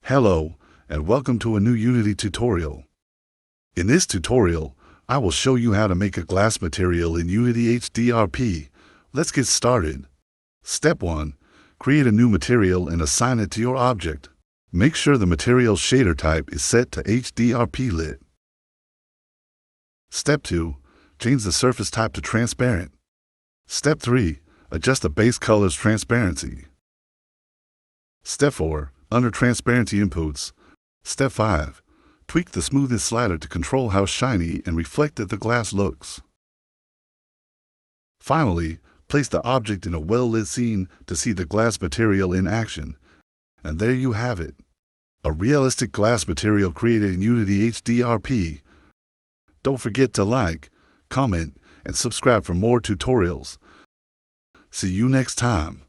Hello, and welcome to a new Unity tutorial. In this tutorial, I will show you how to make a glass material in Unity HDRP. Let's get started. Step 1. Create a new material and assign it to your object. Make sure the material shader type is set to HDRP lit. Step 2. Change the surface type to transparent. Step 3. Adjust the base color's transparency. Step 4. Under transparency inputs. Step 5. Tweak the smoothness slider to control how shiny and reflective the glass looks. Finally, place the object in a well-lit scene to see the glass material in action. And there you have it. A realistic glass material created in Unity HDRP. Don't forget to like, comment, and subscribe for more tutorials. See you next time.